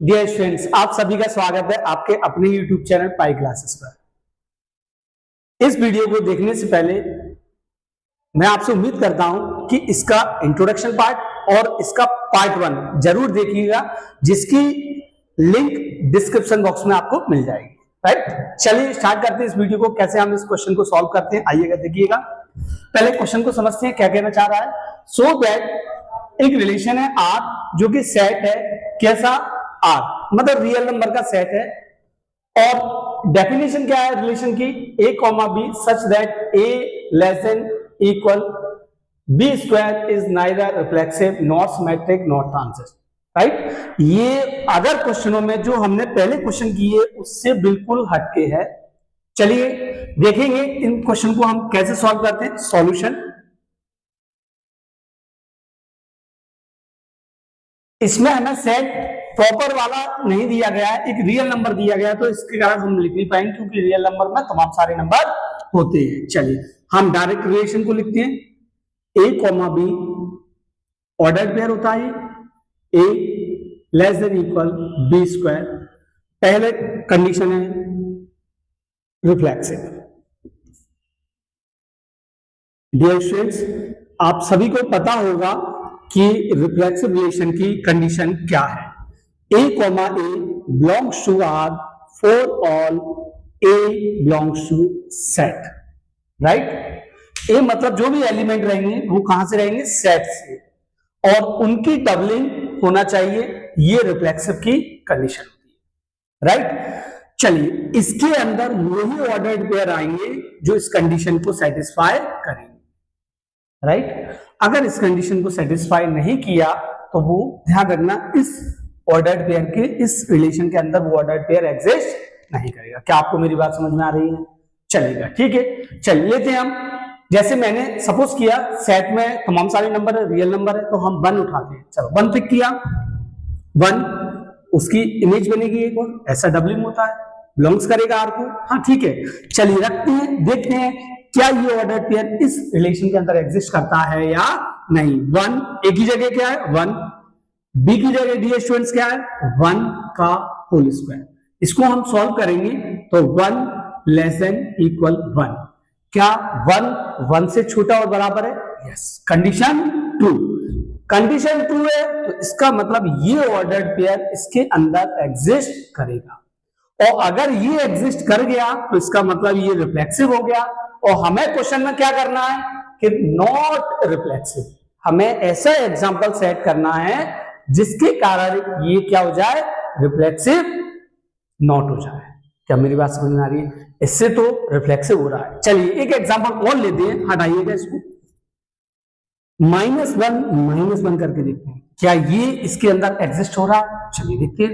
Dear students, आप सभी का स्वागत है आपके अपने YouTube चैनल पाई क्लासेस पर। इस वीडियो को देखने से पहले मैं आपसे उम्मीद करता हूं कि इसका इंट्रोडक्शन पार्ट और इसका पार्ट 1 जरूर देखिएगा, जिसकी लिंक डिस्क्रिप्शन बॉक्स में आपको मिल जाएगी। राइट, चलिए स्टार्ट करते हैं इस वीडियो को। कैसे हम इस क्वेश्चन को सॉल्व करते हैं आइएगा देखिएगा। पहले क्वेश्चन को समझते हैं क्या कहना चाह रहा है। सो दैट एक रिलेशन है R जो कि सेट है, कैसा R मतलब रियल नंबर का सेट है, और डेफिनेशन क्या है रिलेशन की, a comma b such that a less than equal b square is neither reflexive not symmetric not transitive. Right, ये अगर क्वेश्चनों में जो हमने पहले क्वेश्चन किए उससे बिल्कुल हटके है। चलिए देखेंगे इन क्वेश्चन को हम कैसे सॉल्व करते हैं। सॉल्यूशन, इसमें हमें सेट प्रॉपर वाला नहीं दिया गया है, एक रियल नंबर दिया गया है, तो इसके कारण हम लिख नहीं पाएंगे क्योंकि रियल नंबर में तमाम सारे नंबर होते हैं। चलिए हम डायरेक्ट रिलेशन को लिखते हैं। a comma b order pair होता है, a less than equal b square. पहले कंडीशन है रिफ्लेक्सिव। डियर स्टूडेंट्स, आप सभी को पता होगा कि रिफ्लेक्सिव रिलेशन की कंडीशन क्या है। a comma a belongs to R for all a belongs to set. Right, a मतलब जो भी एलिमेंट रहेंगे वो कहां से रहेंगे, सेट से, और उनकी डबलिंग होना चाहिए, ये रिफ्लेक्सिव की कंडीशन होती है। राइट, चलिए इसके अंदर वही ऑर्डर्ड पेयर आएंगे जो इस कंडीशन को सेटिस्फाई करेंगे। राइट, अगर इस कंडीशन को सेटिस्फाई नहीं किया तो वो ध्यान रखना इस ऑर्डर्ड पेयर के, इस रिलेशन के अंदर वो ऑर्डर्ड पेयर एग्जिस्ट नहीं करेगा। क्या आपको मेरी बात समझ में आ रही है? चलेगा, ठीक है। चलिए लेते हैं हम, जैसे मैंने सपोज किया सेट में तमाम सारे नंबर है, रियल नंबर है, तो हम 1 उठाते हैं। चलो 1 पिक किया, 1 उसकी इमेज बनेगी एक और, ऐसा डबलिंग होता है, बिलोंग्स करेगा R को। हाँ ठीक है, चलिए रखते हैं, देखते हैं क्या ये ऑर्डर्ड पेयर इस रिलेशन के अंदर एग्जिस्ट करता है या नहीं। 1 a की जगह क्या है 1, b की जगह डियर स्टूडेंट्स क्या है 1 का होल स्क्वायर। इसको हम सॉल्व करेंगे तो 1 लेस देन इक्वल 1, क्या 1 से छोटा और बराबर है? यस। कंडीशन 2, कंडीशन 2 है तो इसका मतलब ये ऑर्डर्ड पेयर इसके अंदर एग्जिस्ट करेगा, और अगर ये एग्जिस्ट कर गया तो इसका मतलब ये रिफ्लेक्सिव हो गया। और हमें क्वेश्चन में क्या करना है कि नॉट रिफ्लेक्सिव, हमें ऐसा एग्जांपल सेट करना है जिसके कारण ये क्या हो जाए, रिफ्लेक्सिव नॉट हो जाए। क्या मेरी बात समझ में आ रही है? इससे तो रिफ्लेक्सिव हो रहा है। चलिए एक एग्जांपल और लेते हैं, हटाइएगा इसको, -1 करके देखते हैं क्या ये इसके अंदर एग्जिस्ट हो रहा है। चलिए देखते हैं,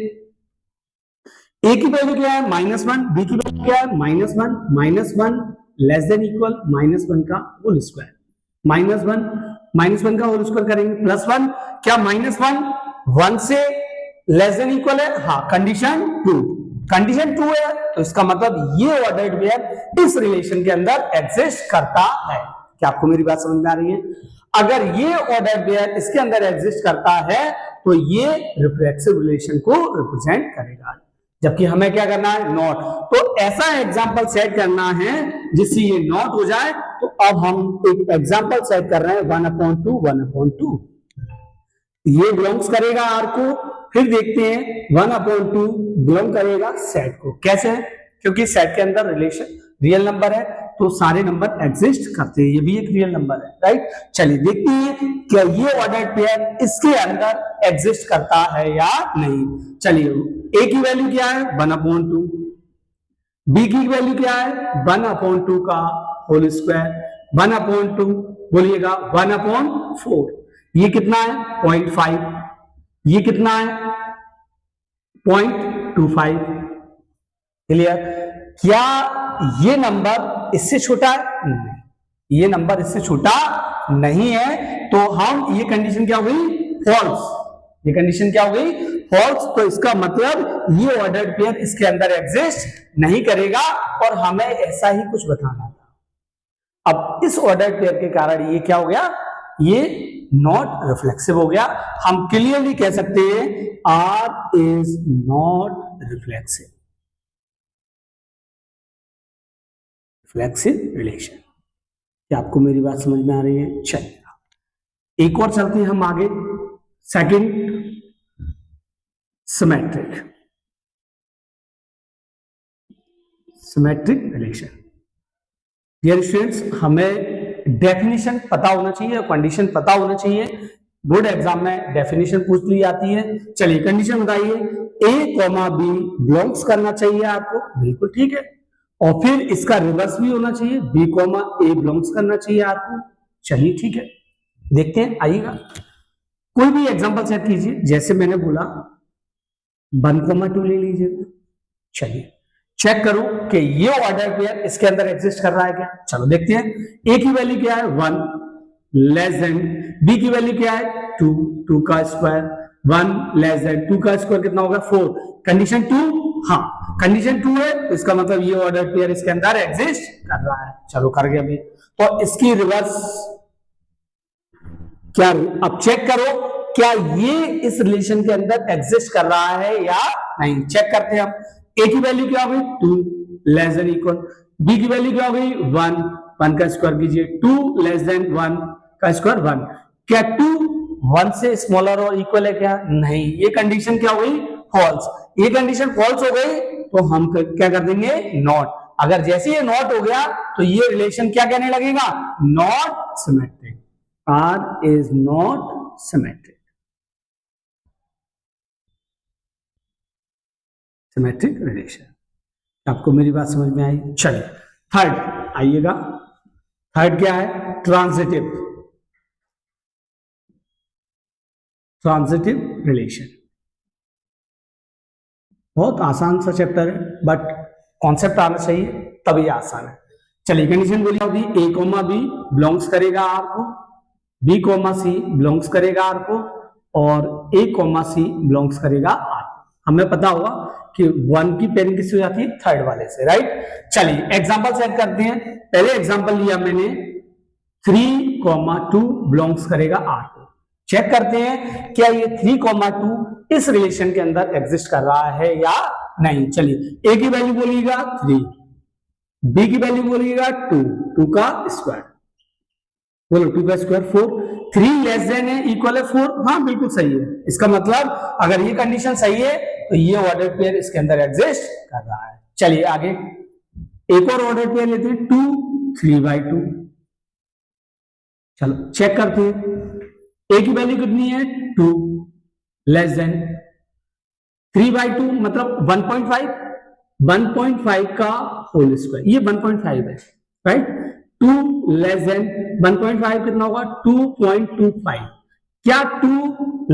a की वैल्यू क्या है -1, b की वैल्यू क्या है -1 लेस देन इक्वल -1 का होल स्क्वायर। -1 का होल स्क्वायर करेंगे +1, क्या -1 से लेस देन इक्वल है? हाँ, कंडीशन 2 है तो इसका मतलब ये ऑर्डर्ड पेयर इस रिलेशन के अंदर एग्जिस्ट करता है। क्या आपको मेरी बात समझ में आ रही है? अगर ये ऑर्डर्ड पेयर इसके अंदर एग्जिस्ट करता है तो ये रिफ्लेक्सिव रिलेशन को रिप्रेजेंट करेगा, जबकि हमें क्या करना है, नॉट। तो ऐसा एग्जांपल सेट करना है जिससे ये नॉट हो जाए। तो अब हम एक एग्जांपल सेट कर रहे हैं 1/2 ये बिलोंग्स करेगा R को, फिर देखते हैं 1/2 बिलोंग करेगा सेट को। कैसे? क्योंकि सेट के अंदर रिलेशन रियल नंबर है तो सारे नंबर एग्जिस्ट करते हैं, ये भी एक रियल नंबर है। राइट, चलिए देखते हैं क्या ये ऑर्डर्ड पेयर इसके अंदर एग्जिस्ट करता है या नहीं। चलिए a की वैल्यू क्या है 1/2, b की वैल्यू क्या है 1/2 का होल स्क्वायर, 1/2 बोलिएगा 1/4, ये कितना है 0.5, ये कितना है 0.25। क्लियर? क्या ये नंबर इससे छोटा है? नहीं, ये नंबर इससे छोटा नहीं है, तो हम ये कंडीशन क्या हो गई, फॉल्स। ये कंडीशन क्या हो गई, फॉल्स। तो इसका मतलब ये ऑर्डर्ड पेयर इसके अंदर एग्जिस्ट नहीं करेगा, और हमें ऐसा ही कुछ बताना था। अब इस ऑर्डर्ड पेयर के कारण ये क्या हो गया, ये नॉट रिफ्लेक्सिव हो गया। हम क्लियरली कह सकते हैं R is not reflexive. Reflexive relation. क्या आपको मेरी बात समझ में आ रही है? चलिए एक और चलते हैं हम आगे। Second, symmetric. Symmetric relation. Dear students, हमें डेफिनेशन पता होना चाहिए, कंडीशन पता होना चाहिए। बोर्ड एग्जाम में डेफिनेशन पूछ ली जाती है। चलिए कंडीशन बताइए। ए कॉमा बी बिलोंग्स करना चाहिए आपको, बिल्कुल ठीक है। और फिर इसका रिवर्स भी होना चाहिए, बी कॉमा ए बिलोंग्स करना चाहिए आपको। चलिए ठीक है, देखते हैं, आइएगा। कोई भी एग्जांपल सेट कीजिए, जैसे मैंने बोला 1,2 ले लीजिए। चलिए चेक करो कि ये ऑर्डर पेयर इसके अंदर एग्जिस्ट कर रहा है क्या। चलो देखते हैं। ए की वैल्यू क्या है 1 लेस देन, बी की वैल्यू क्या है 2, 2 का स्क्वायर, 1 लेस देन 2 का स्क्वायर कितना होगा 4। कंडीशन 2, हाँ कंडीशन 2 है, तो इसका मतलब ये ऑर्डर पेयर इसके अंदर एग्जिस्ट कर रहा है। चलो कर गया भाई। तो इसकी रिवर्स क्या, अब चेक करो क्या ये इस रिलेशन के अंदर एग्जिस्ट कर रहा है या नहीं। चेक करते हैं हम। ए की वैल्यू क्या हो गई 2 लेस देन इक्वल, बी की वैल्यू क्या हो गई 1, 1 का स्क्वायर कीजिए, 2 लेस देन 1 का स्क्वायर 1। क्या 2 1 से स्मॉलर और इक्वल है क्या? नहीं। ये कंडीशन क्या हो गई फॉल्स। ये कंडीशन फॉल्स हो गई तो हम क्या कर देंगे नॉट। अगर जैसे ये नॉट हो गया तो ये रिलेशन क्या कहने लगेगा not symmetric. R is not symmetric. Symmetric relation. आपको मेरी बात समझ में आई? चलिए थर्ड आइएगा। थर्ड क्या है ट्रांजिटिव। ट्रांजिटिव रिलेशन बहुत आसान सा चैप्टर है, बट कॉन्सेप्ट आना चाहिए तभी आसान है। चलिए कंडीशन बोली होगी ए कोमा बी बिलोंग्स करेगा आर को, बी कोमा सी बिलोंग्स करेगा आर को, और ए कोमा सी बिलोंग्स करेगा आर को। हमें पता होगा कि 1 की पेयरिंग किससे हो जाती है थर्ड वाले से, राइट। चलिए एग्जांपल सेट करते हैं। पहले एग्जांपल लिया मैंने 3,2 बिलोंग्स करेगा आर को। चेक करते हैं क्या ये 3,2 इस रिलेशन के अंदर एग्जिस्ट कर रहा है या नहीं। चलिए ए की वैल्यू बोलिएगा 3, बी की वैल्यू बोलिएगा 2, 2 का स्क्वायर, बोलो 2 का स्क्वायर 4, 3 लेस देन है इक्वल है 4। हाँ बिल्कुल सही है। इसका मतलब अगर ये कंडीशन सही है तो ये ऑर्डर पेयर इसके अंदर एग्जिस्ट कर रहा है। चलिए आगे एक और ऑर्डर पेयर लेते हैं 2, 3/2। चलो चेक करते हैं। ए की वैल्यू कितनी है 2 लेस देन 3/2 मतलब 1.5, 1.5 का होल स्क्वायर, ये 1.5 है, राइट। 2 लेस देन 1.5 कितना होगा 2.25। क्या 2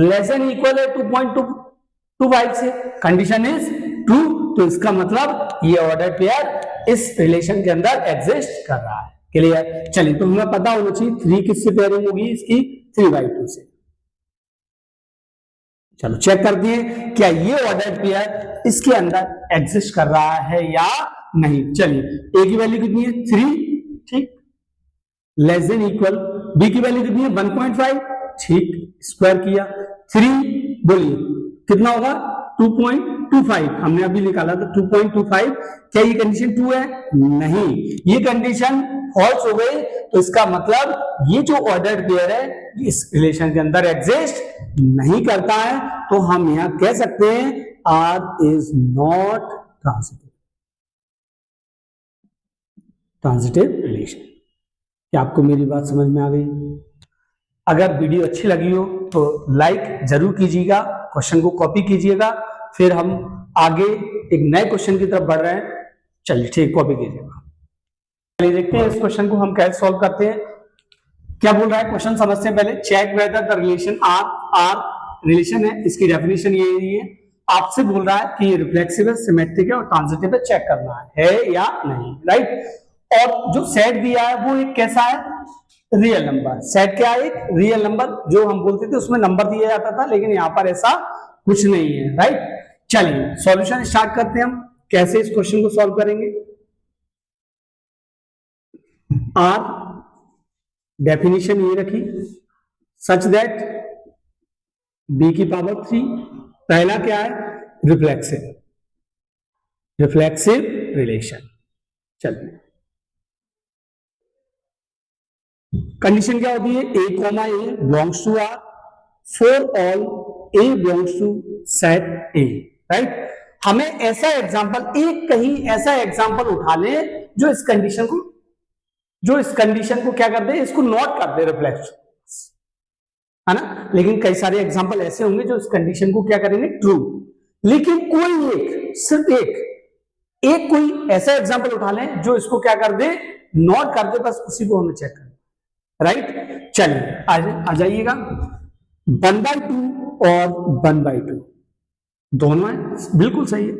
लेस देन इक्वल है 2.25 से? कंडीशन इज ट्रू, तो इसका मतलब ये ऑर्डर पेयर इस रिलेशन के अंदर एग्जिस्ट कर रहा है। क्लियर? चलिए तो हमें पता होना चाहिए 3 किससे पेयरिंग होगी इसकी 3/2 से। चलो चेक करते हैं क्या ये ऑर्डर पेयर इसके अंदर एग्जिस्ट कर रहा है या नहीं। चलिए ए की वैल्यू कितनी है 3, ठीक, लेस देन इक्वल, बी की वैल्यू कितनी है 1.5, ठीक, स्क्वायर किया, 3 बोलिए कितना होगा 2.25, हमने अभी निकाला था 2.25। क्या ये कंडीशन ट्रू है? नहीं, ये कंडीशन फॉल्स हो गई, तो इसका मतलब ये जो ऑर्डर पेयर है इस रिलेशन के अंदर एग्जिस्ट नहीं करता है। तो हम यहां कह सकते हैं R is not transitive. Transitive relation. क्या आपको मेरी बात समझ में आ गई? अगर वीडियो अच्छी लगी हो तो लाइक जरूर कीजिएगा, क्वेश्चन को कॉपी कीजिएगा, फिर हम आगे एक नए क्वेश्चन की तरफ बढ़ रहे हैं। चलिए ठीक, कॉपी कीजिएगा। चलिए देखते हैं इस क्वेश्चन को हम कैसे सॉल्व करते हैं। क्या बोल रहा है क्वेश्चन समझते हैं पहले। Check whether the relation R relation है, इसकी डेफिनेशन ये है। आपसे बोल रहा है कि ये रिफ्लेक्सिव है, सिमेट्रिक है और ट्रांजिटिव है, चेक करना है या नहीं, राइट। और जो सेट दिया है वो एक कैसा है रियल नंबर। सेट क्या है? एक रियल नंबर। जो हम बोलते थे उसमें नंबर दिया जाता था, लेकिन यहां पर ऐसा कुछ नहीं है, राइट। चलिए सॉल्यूशन स्टार्ट करते हैं। हम कैसे इस क्वेश्चन को सॉल्व करेंगे। आर डेफिनेशन ये रखी, सच दैट b की पावर 3। पहला क्या है? Reflexive relation. चलिए कंडीशन क्या होती है? a comma a belongs to R for all a belongs to set a, right. हमें ऐसा एग्जांपल, एक कहीं ऐसा एग्जांपल उठा ले जो इस कंडीशन को क्या कर दे, इसको नोट कर दे, रिफ्लेक्स, है ना। लेकिन कई सारे एग्जांपल ऐसे होंगे जो इस कंडीशन को क्या करेंगे, ट्रू। लेकिन कोई एक, सिर्फ एक कोई ऐसा एग्जांपल उठा लें जो इसको क्या कर दे, नोट कर दे, बस उसी को हमें चेक करना, राइट। चलिए आ जाइएगा। 1/2 और 1/2 दोनों है, बिल्कुल सही है।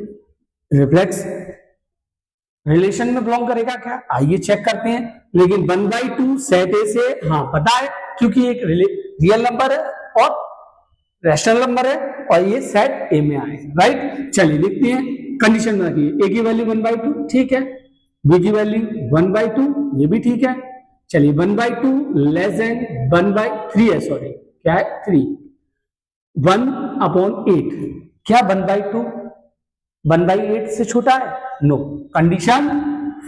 रिफ्लेक्स रिलेशन में बिलोंग करेगा क्या? आइए चेक करते हैं। लेकिन 1/2 सेट ए से, हाँ पता है, क्योंकि एक रियल नंबर है और रैशनल नंबर है और ये सेट ए में आए, राइट। चलिए देखते हैं, कंडीशन में रखिए। ए की वैल्यू 1/2, ठीक है। बी की वैल्यू 1/2, ये भी ठीक है। चलिए 1/2 लेस देन 1/3 है, सॉरी क्या है, 3। 1/8, क्या 1/2 1/8 से छोटा है? No, condition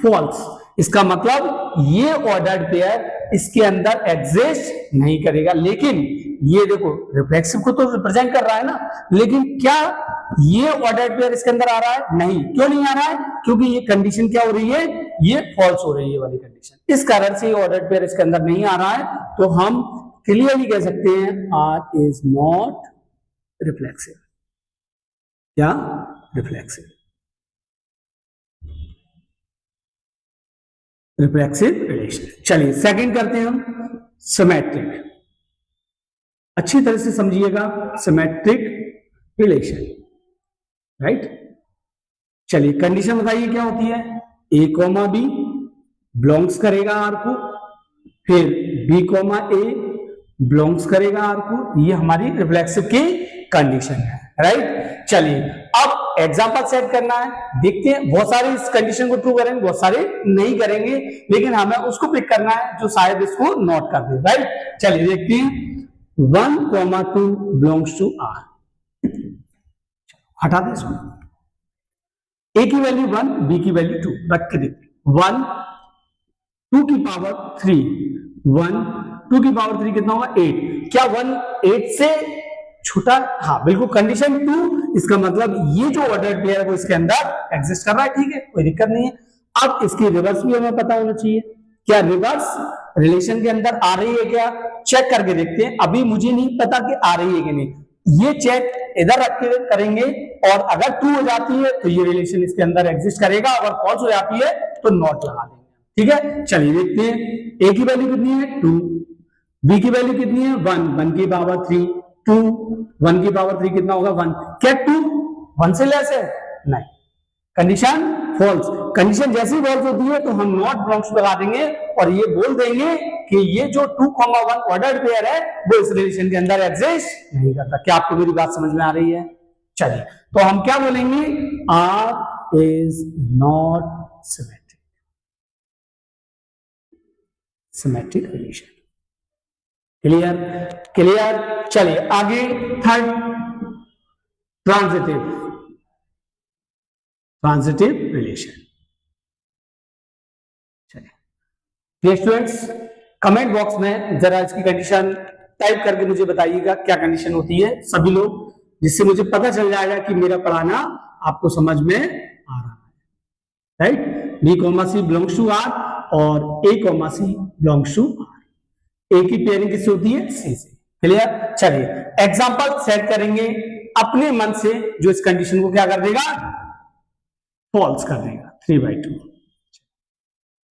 false. इसका मतलब ये ऑर्डर्ड पेयर इसके अंदर एग्जिस्ट नहीं करेगा। लेकिन ये देखो रिफ्लेक्सिव को तो रिप्रेजेंट कर रहा है ना, लेकिन क्या ये ऑर्डर्ड पेयर इसके अंदर आ रहा है? नहीं। क्यों नहीं आ रहा है? क्योंकि ये कंडीशन क्या हो रही है, ये फॉल्स हो रही है वाली कंडीशन। इस कारण से ये ऑर्डर्ड पेयर इसके अंदर नहीं आ रहा है। तो हम क्लियरली कह सकते हैं आर इज नॉट रिफ्लेक्सिव। क्या? Reflexive relation. चलिए सेकंड करते हैं हम, सिमेट्रिक। अच्छी तरह से समझिएगा, सिमेट्रिक रिलेशन, राइट। चलिए कंडीशन बताइए क्या होती है। a कॉमा बी बिलोंग्स करेगा आर को, फिर b कॉमा ए बिलोंग्स करेगा आर को। ये हमारी रिफ्लेक्सिव की कंडीशन है, राइट। चलिए अब एग्जांपल सेट करना है, देखते हैं। बहुत सारे इस कंडीशन को ट्रू करेंगे, बहुत सारे नहीं करेंगे, लेकिन हमें उसको पिक करना है जो शायद इसको नोट कर दे, राइट। चलिए देखते हैं। 1,2 बिलोंग्स टू आर, हटा दे इसको। a की वैल्यू 1, b की वैल्यू 2 रख के देखते हैं। 1 2 की पावर 3, 1 2 की पावर 3 कितना होगा? 8। क्या 1 8 से छोटा? हाँ बिल्कुल, कंडीशन 2। इसका मतलब ये जो ऑर्डर्ड पेयर है वो इसके अंदर एग्जिस्ट कर रहा है, ठीक है, कोई दिक्कत नहीं है। अब इसकी रिवर्स भी हमें पता होना चाहिए। क्या रिवर्स रिलेशन के अंदर आ रही है क्या? चेक करके देखते हैं। अभी मुझे नहीं पता कि आ रही है कि नहीं, ये चेक इधर रख के करेंगे। और अगर ट्रू हो जाती है तो ये रिलेशन इसके अंदर एग्जिस्ट करेगा, अगर फॉल्स हो जाती है तो नॉट लगा देंगे, ठीक है। चलिए देखते हैं। a की वैल्यू कितनी है? 2। b की वैल्यू कितनी है? 1, 1 की पावर 3, 2 1 की पावर 3 कितना होगा? 1। क्या 2 1 से लेस है? नहीं, कंडीशन फॉल्स। कंडीशन जैसी फॉल्स होती है तो हम नॉट बिलोंग्स लगा देंगे और ये बोल देंगे कि ये जो 2,1 ऑर्डर्ड पेयर है वो इस रिलेशन के अंदर एग्जिस्ट नहीं करता। क्या आपको मेरी बात समझ में आ रही है? चलिए तो हम क्या बोलेंगे? R is not symmetric relation. Clear? Clear. चलिए आगे थर्ड, ट्रांजिटिव रिलेशन। चलिए स्टूडेंट्स, कमेंट बॉक्स में जरा इसकी कंडीशन टाइप करके मुझे बताइएगा क्या कंडीशन होती है सभी लोग, जिससे मुझे पता चल जाएगा कि मेरा पढ़ाना आपको समझ में आ रहा है, right. B comma C belongs to R और A comma C belongs to R. A की पेयरिंग किससे होती है? सी से। क्लियर? चलिए एग्जांपल सेट करेंगे अपने मन से जो इस कंडीशन को क्या कर देगा? फॉल्स कर देगा। 3/2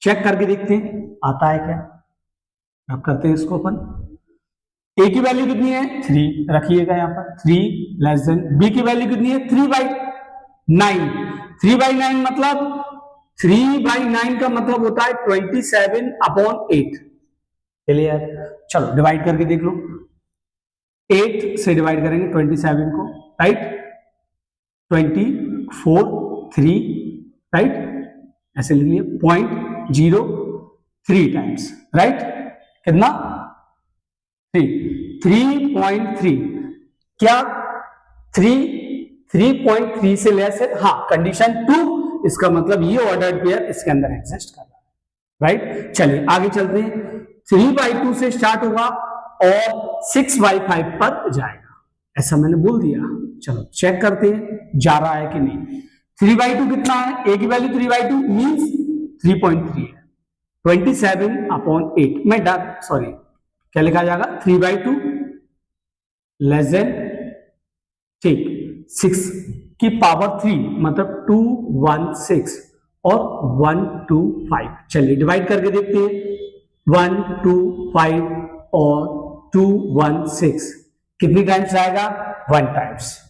चेक करके देखते हैं आता है क्या। अब करते हैं इसको अपन। a की वैल्यू कितनी है? 3 रखिएगा यहां पर, 3 लेस देन। b की वैल्यू कितनी है? 3/9। 3/9 मतलब 3/9 का मतलब होता है 27/8। क्लियर? चलो डिवाइड करके देख लो। 8 से डिवाइड करेंगे 27 को, राइट। 24 3, राइट, ऐसे लिख लिए 0.03 टाइम्स, राइट। कितना? 3। 3.3 क्या 3.3 से लेस है? हाँ, कंडीशन 2, इसका मतलब ये ऑर्डर्ड पेयर इसके अंदर एग्जिस्ट कर रहा है, राइट। चलिए आगे चलते हैं। 3/2 से स्टार्ट होगा और 6/5 पर जाएगा, ऐसा मैंने बोल दिया। चलो चेक करते हैं जा रहा है कि नहीं। 3/2 कितना है? a की वैल्यू 3/2 मीन्स 3.3 है। 27/8 में सॉरी क्या लिखा जाएगा? 3/2 लेस देन, ठीक, 6 की पावर 3 मतलब 216 और 125। चलिए डिवाइड करके देखते हैं। 125 और 216 कितनी टाइम्स आएगा? 1 टाइम्स,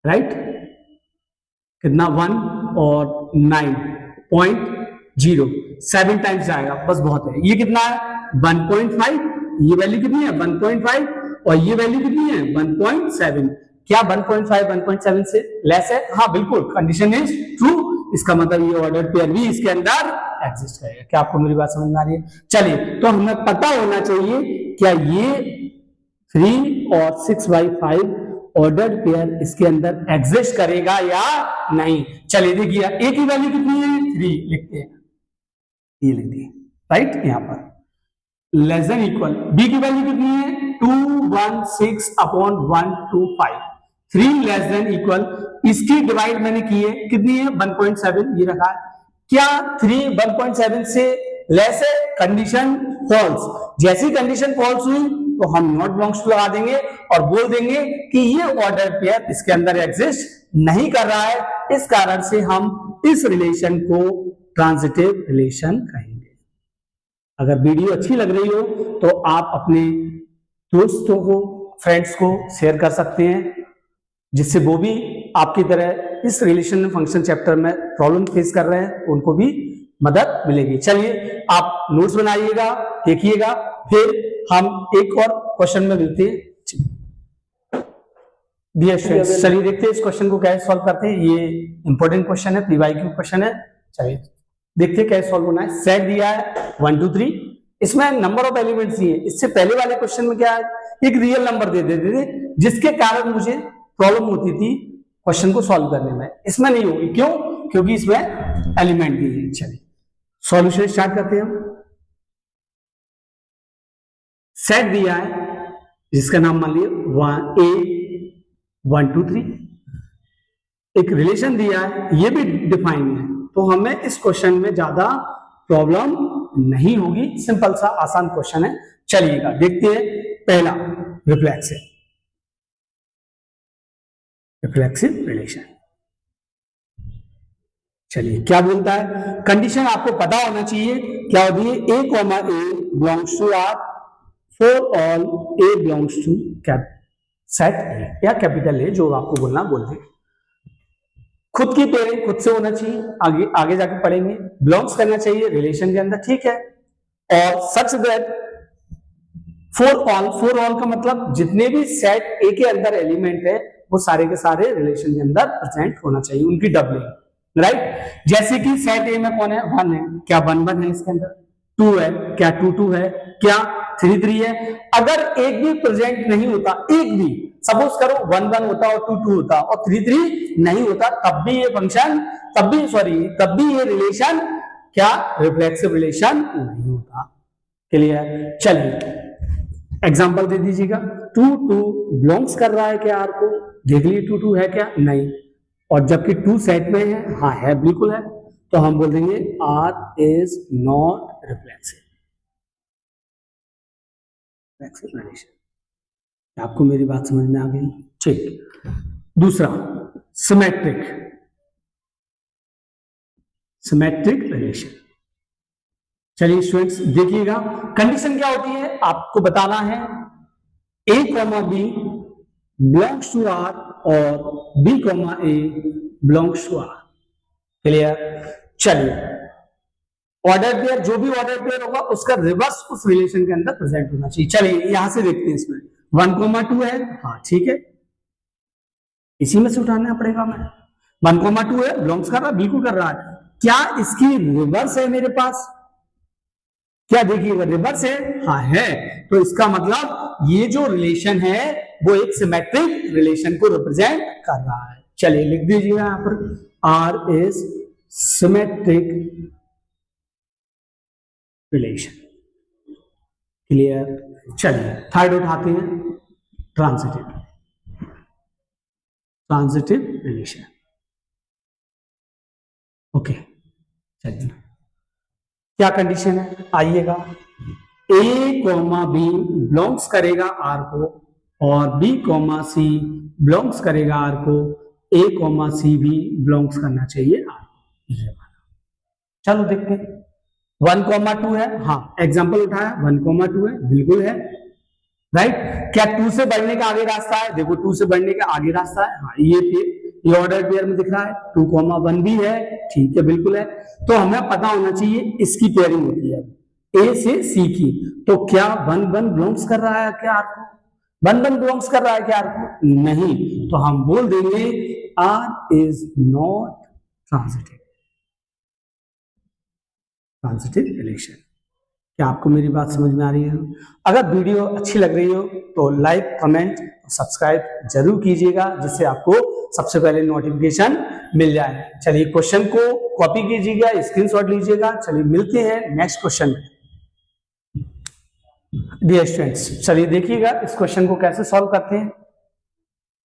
राइट। कितना? 1 और 9.0 7 टाइम्स आएगा, बस बहुत है। ये कितना है? 1.5। ये वैल्यू कितनी है? 1.5 और ये वैल्यू कितनी है? 1.7। क्या 1.5 1.7 से लेस है? हाँ बिल्कुल, कंडीशन इज ट्रू। इसका मतलब ये ऑर्डर पेयर भी इसके अंदर एग्जिस्ट करेगा। क्या आपको मेरी बात समझ में आ रही है? चलिए, तो हमें पता होना चाहिए क्या ये 3 और 6/5 ऑर्डर्ड पेयर इसके अंदर एग्जिस्ट करेगा या नहीं। चलिए देखिए, a की वैल्यू कितनी है? 3 लिखते हैं, ये लिख दिए, राइट। यहां पर लेस देन इक्वल b की वैल्यू कितनी है? 216/125। 3 लेस देन इक्वल, इसकी डिवाइड मैंने की है, कितनी है? 1.7 ये रखा है। क्या 3 1.7 से लेस है? Condition false. जैसी कंडीशन फॉल्स हुई तो हम नॉट बिलोंग्स टू लगा देंगे और बोल देंगे कि ये ऑर्डर पेयर इसके अंदर एग्जिस्ट नहीं कर रहा है। इस कारण से हम इस रिलेशन को ट्रांजिटिव रिलेशन कहेंगे। अगर वीडियो अच्छी लग रही हो तो आप अपने दोस्तों को, फ्रेंड्स को शेयर कर सकते हैं, जिससे वो भी आपकी तरह इस रिलेशन फंक्शन चैप्टर में प्रॉब्लम फेस कर रहे हैं, उनको भी मदद मिलेगी। चलिए आप नोट्स बनाइएगा, देखिएगा, फिर हम एक और क्वेश्चन में मिलते हैं। डियर स्टूडेंट्स, चलिए देखते हैं इस क्वेश्चन को कैसे सॉल्व करते हैं। ये इंपॉर्टेंट क्वेश्चन है, प्रीवाईक्यू क्वेश्चन है। चलिए देखते हैं कैसे सॉल्व होना है। सेट दिया है 1 2 3, इसमें नंबर ऑफ एलिमेंट्स दिए। इससे पहले वाले क्वेश्चन में क्या है? एक रियल नंबर दे देते थे, जिसके कारण मुझे प्रॉब्लम होती थी क्वेश्चन को सॉल्व करने में। इसमें नहीं होगी, क्यों? क्योंकि इसमें एलिमेंट दिए हैं। चलिए सॉल्यूशन स्टार्ट करते हैं हम। सेट दिया है जिसका नाम मान लिया a 1 2 3। एक रिलेशन दिया है, ये भी डिफाइन है, तो हमें इस क्वेश्चन में ज्यादा प्रॉब्लम नहीं होगी। सिंपल सा आसान क्वेश्चन है। चलिएगा देखते हैं। पहला रिफ्लेक्सिव रिलेशन। चलिए क्या बोलता है? कंडीशन आपको पता होना चाहिए। क्या होती है? a, a belongs to R for all a belongs to set A या कैपिटल A, जो आपको बोलना बोल दे। खुद की पेयरिंग खुद से होना चाहिए, आगे जाके पढ़ेंगे। बिलोंग्स करना चाहिए रिलेशन के अंदर, ठीक है। और सच दैट फॉर ऑल का मतलब जितने भी सेट A के अंदर एलिमेंट है वो सारे के सारे रिलेशन के अंदर प्रेजेंट होना चाहिए, उनकी डबलिंग, राइट। जैसे कि सेट A में कौन है? 1 है, क्या 1 1 है इसके अंदर? 2 है, क्या 2 2 है? क्या 3 3 है? अगर एक भी प्रेजेंट नहीं होता, एक भी, सपोज करो 1 1 होता और 2 2 होता और 3 3 नहीं होता, तब भी ये फंक्शन, तब भी ये रिलेशन क्या रिफ्लेक्सिव रिलेशन नहीं होता। क्लियर? चलिए एग्जांपल दे दीजिएगा। 2 2 बिलोंग्स कर रहा है क्या आर को? देख लीजिए 2 2 है क्या? नहीं। और जबकि 2 सेट में है, हाँ है, बिल्कुल है, तो हम बोल देंगे R is not reflexive relation. आपको मेरी बात समझ में आ गई? ठीक। दूसरा सिमेट्रिक रिलेशन। चलिए स्टूडेंट्स देखिएगा, कंडीशन क्या होती है आपको बताना है। a, b belongs to R और b, a belongs to R। Clear? चलिए ऑर्डर पेयर, जो भी ऑर्डर पेयर होगा उसका रिवर्स उस रिलेशन के अंदर प्रेजेंट होना चाहिए। चलिए यहां से देखते हैं। इसमें 1 2 है, हाँ ठीक है, इसी में से उठाना पड़ेगा। हमें 1 2 है, बिलोंग्स कर रहा है, बिल्कुल कर रहा है। क्या इसकी रिवर्स है मेरे पास? क्या देखिएगा, रिवर्स है, हाँ है, तो इसका मतलब ये जो रिलेशन है वो एक सिमेट्रिक रिलेशन को रिप्रेजेंट कर रहा है। चलिए लिख दीजिए यहां पर R is symmetric relation. Clear? चलिए थर्ड उठाते हैं, ट्रांजिटिव रिलेशन। ओके चलिए क्या कंडीशन है, आइएगा। ए कॉमा बी बिलोंग्स करेगा आर को और बी कॉमा सी बिलोंग्स करेगा आर को, ए कॉमा सी भी बिलोंग्स करना चाहिए आर को। चलो देखते हैं। 1,2 है, हाँ एग्जांपल उठाया, 1,2 है, बिल्कुल है, राइट। क्या 2 से बढ़ने का आगे रास्ता है? देखो 2 से बढ़ने का आगे रास्ता है, हाँ ये ऑर्डर पेयर में दिख रहा है। 2,1 भी है, ठीक है, बिल्कुल है। तो हमें पता होना चाहिए इसकी पेयरिंग होती है ए से सी की, तो क्या 1,1 बिलोंग्स कर रहा है क्या आर को? 1,1 बिलोंग्स कर रहा है क्या आर को? नहीं, तो हम बोल देंगे R is not transitive relation. क्या आपको मेरी बात समझ में आ रही है? अगर वीडियो अच्छी लग रही हो तो लाइक, कमेंट, सब्सक्राइब जरूर कीजिएगा, जिससे आपको सबसे पहले नोटिफिकेशन मिल जाए। चलिए क्वेश्चन को कॉपी कीजिएगा, स्क्रीनशॉट लीजिएगा। चलिए मिलते हैं नेक्स्ट क्वेश्चन में। डियर स्टूडेंट्स चलिए देखिएगा इस क्वेश्चन को कैसे सॉल्व करते हैं।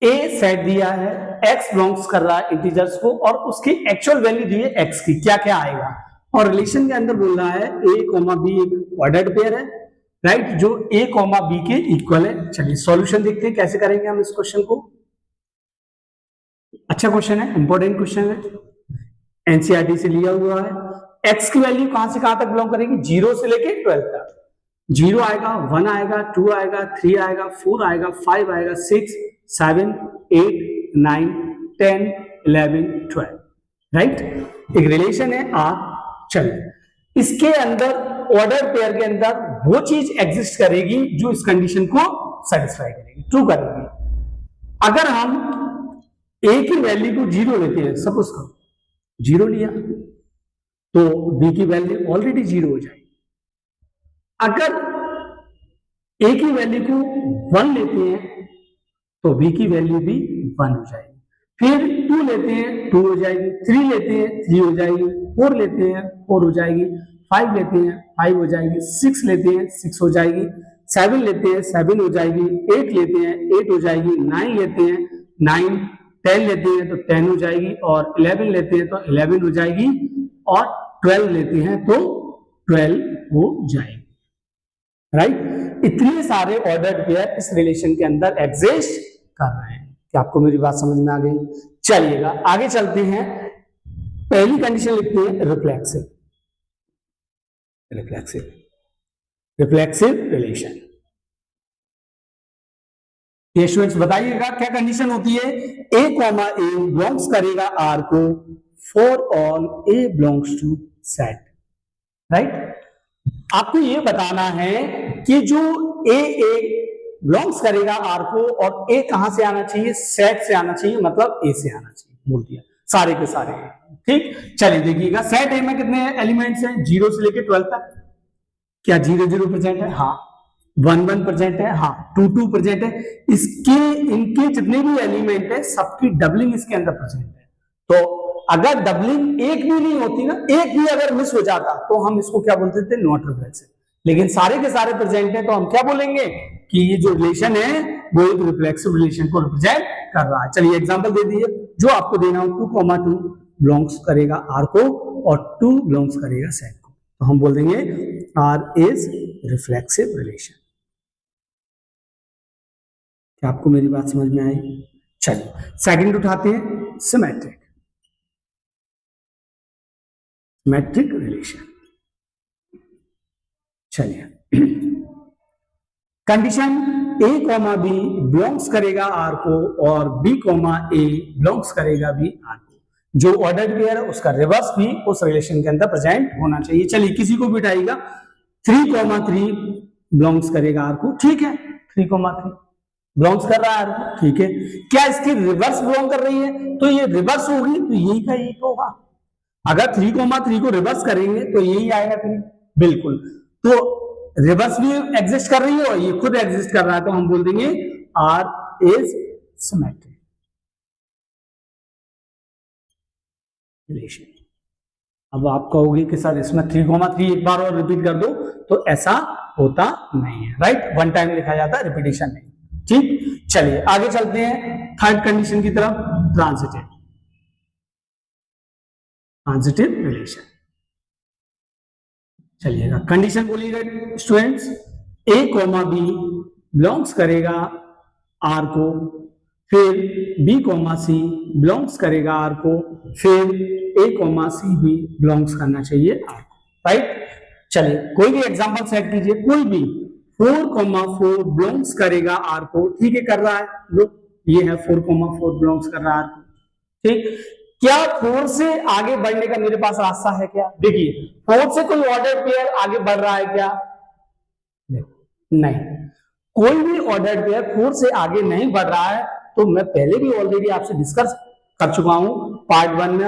ए सेट दिया है, x बिलोंग्स कर रहा है इंटीजर्स को और उसकी एक्चुअल वैल्यू दी है x की, क्या क्या आएगा। और रिलेशन के अंदर बोल रहा है a कॉमा b एक ऑर्डर्ड पेयर है, राइट, जो a कॉमा b के इक्वल है। चलिए सॉल्यूशन देखते हैं कैसे करेंगे हम इस क्वेश्चन को। अच्छा क्वेश्चन है, इंपॉर्टेंट क्वेश्चन है, एनसीईआरटी से लिया हुआ है। x की वैल्यू कहां से कहां तक बिलोंग करेगी? 0 से लेके 12 तक। 0 आएगा, 1 आएगा, 2 आएगा, 3 आएगा, 4 आएगा, 5 आएगा, 6, 7, 8, 9, 10, 11, 12, राइट। एक रिलेशन है आर। चलिए इसके अंदर ऑर्डर पेयर के अंदर वो चीज एग्जिस्ट करेगी जो इस कंडीशन को सेटिस्फाई करेगी, ट्रू करेगी। अगर हम a की वैल्यू को 0 लेते हैं, सपोज करो 0 लिया, तो b की वैल्यू ऑलरेडी 0 हो जाएगी। अगर a की वैल्यू को 1 लेते हैं तो b की वैल्यू भी 1 हो जाएगी। फिर 2 लेते हैं 2 हो जाएगी, 3 लेते हैं 3 हो जाएगी, 4 लेते हैं 4 हो जाएगी, 5 लेते हैं 5 हो जाएगी, 6 लेते हैं 6 हो जाएगी, 7 लेते हैं 7 हो जाएगी, 8 लेते हैं 8 हो जाएगी, 9 लेते हैं 9, 10 लेते हैं तो 10 हो जाएगी, और 11 लेते हैं तो 11 हो जाएगी, और 12 लेते हैं तो 12 हो जाएगी, राइट। इतने सारे ऑर्डर्ड पेयर इस रिलेशन के अंदर एग्जिस्ट कर रहे हैं। क्या आपको मेरी बात समझ में आ गई? चलिएगा आगे चलते हैं। पहली कंडीशन लिखते हैं रिफ्लेक्सिव रिलेशन। ये स्टूडेंट्स बताइएगा क्या कंडीशन होती है। ए कॉमा ए बिलोंग्स करेगा आर को for all a belongs to set, right. आपको ये बताना है कि जो ए बिलोंग्स करेगा आर को, और ए कहां से आना चाहिए? सेट से आना चाहिए, मतलब ए से आना चाहिए, बोल दिया सारे के सारे, ठीक। चलिए देखिएगा सेट ए में कितने एलिमेंट्स हैं? 0 से लेके 12 तक। क्या 0 0 प्रेजेंट है? हाँ। 1 1 प्रेजेंट है? हाँ। 2 2 प्रेजेंट है। इनके जितने भी एलिमेंट है सबकी डबलिंग इसके अंदर प्रेजेंट है। तो अगर डबलिंग एक भी नहीं होती ना, एक भी अगर मिस हो जाता तो हम इसको क्या बोलते थे? Not reflexive. लेकिन सारे के सारे प्रेजेंट है तो हम क्या बोलेंगे कि ये जो रिलेशन है वो एक रिफ्लेक्सिव रिलेशन को रिप्रेजेंट कर रहा है। चलिए एग्जांपल दे दीजिए जो आपको देना हो। 2,2 बिलोंग्स करेगा आर को और 2 बिलोंग्स करेगा सेट को, तो हम बोल देंगे आर इज रिफ्लेक्सिव रिलेशन। क्या आपको मेरी बात समझ में आई? चलिए सेकंड उठाते हैं, सिमेट्रिक रिलेशन। चलिए कंडीशन ए कॉमा बी बिलोंग्स करेगा आर को और बी कॉमा ए बिलोंग्स करेगा बी आर को। जो ऑर्डर्ड पेयर है उसका रिवर्स भी उस रिलेशन के अंदर प्रेजेंट होना चाहिए। चलिए किसी को भी उठाइएगा। 3,3 बिलोंग्स करेगा आर को, ठीक है। 3,3 बिलोंग्स कर रहा है आर को, ठीक है। क्या इसकी रिवर्स बिलोंग कर रही है? तो ये रिवर्स होगी तो यही का यही होगा। अगर 3,3 को रिवर्स करेंगे तो यही आएगा 3, बिल्कुल। तो रिवर्स भी एग्जिस्ट कर रही है और ये खुद एग्जिस्ट कर रहा है, तो हम बोल देंगे आर इज सिमेट्रिक रिलेशन। अब आप कहोगे कि सर इसमें 3,3 एक बार और रिपीट कर दो, तो ऐसा होता नहीं है, राइट। वन टाइम लिखा जाता है, रिपीटिशन नहीं। ठीक, चलिए आगे चलते हैं थर्ड कंडीशन की तरफ, ट्रांजिटिव रिलेशन। चलिएगा, कंडीशन बोलिएगा स्टूडेंट्स। ए कॉमा बी बिलोंग्स करेगा आर को, फिर बी कॉमा सी बिलोंग्स करेगा आर को, फिर ए कॉमा सी भी बिलोंग्स करना चाहिए आर को, राइट। चलिए कोई भी एग्जांपल सेट कीजिए, कोई भी 4,4 बिलोंग्स करेगा आर को, ठीक है, कर रहा है, लो ये है 4,4 बिलोंग्स कर रहा है आर को, ठीक। क्या 4 से आगे बढ़ने का मेरे पास रास्ता है क्या? देखिए 4 से कोई ऑर्डर पेयर आगे बढ़ रहा है क्या? नहीं, कोई भी ऑर्डर पेयर 4 से आगे नहीं बढ़ रहा है। तो मैं पहले भी ऑलरेडी आपसे डिस्कस कर चुका हूं पार्ट 1 में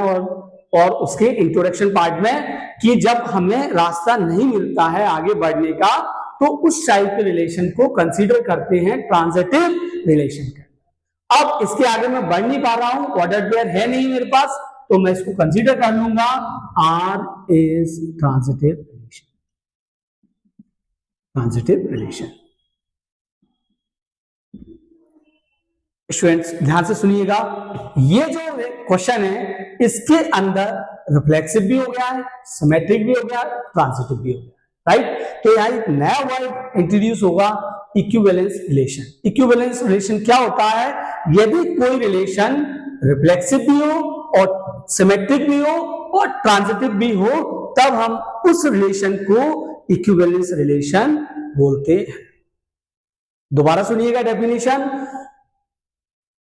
और उसके इंट्रोडक्शन पार्ट में, कि जब हमें रास्ता नहीं मिलता है आगे बढ़ने का, तो उस टाइप के रिलेशन को कंसीडर करते हैं ट्रांजिटिव रिलेशन का। अब इसके आगे मैं बढ़ नहीं पा रहा हूं, ऑर्डर पेयर है नहीं मेरे पास, तो मैं इसको कंसीडर कर लूंगा R is transitive relation. Transitive relation. Students ध्यान से सुनिएगा, ये जो क्वेश्चन है इसके अंदर रिफ्लेक्सिव भी हो गया है, सिमेट्रिक भी हो गया, ट्रांजिटिव भी हो गया, राइट। तो यहाँ एक नया वर्ड इंट्रोड्यूस होगा, इक्विवेलेंस रिलेशन। इक्विवेलेंस रिलेशन क्या होता है? यदि कोई रिलेशन रिफ्लेक्सिव भी हो और सिमेट्रिक भी हो और ट्रांजिटिव भी हो, तब हम उस रिलेशन को इक्विवेलेंस रिलेशन बोलते हैं। दोबारा सुनिएगा डेफिनेशन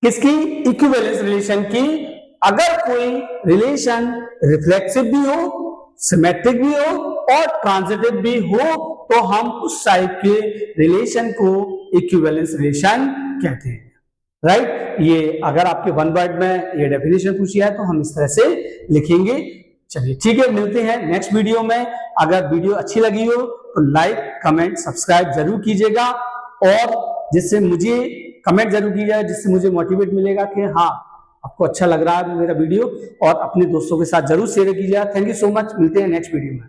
किसकी? इक्विवेलेंस रिलेशन की। अगर कोई रिलेशन रिफ्लेक्सिव भी हो, सिमेट्रिक भी हो और ट्रांजिटिव भी हो, तो हम उस टाइप के रिलेशन को इक्विवेलेंस रिलेशन कहते हैं, राइट। ये अगर आपके वन वर्ड में ये डेफिनेशन पूछी है तो हम इस तरह से लिखेंगे। चलिए ठीक है, मिलते हैं नेक्स्ट वीडियो में। अगर वीडियो अच्छी लगी हो तो लाइक, कमेंट, सब्सक्राइब जरूर कीजिएगा, और जिससे मुझे कमेंट जरूर कीजिएगा, जिससे मुझे मोटिवेट मिलेगा कि हाँ आपको अच्छा लग रहा है मेरा वीडियो, और अपने दोस्तों के साथ जरूर शेयर कीजिएगा। थैंक यू सो मच, मिलते हैं नेक्स्ट वीडियो में।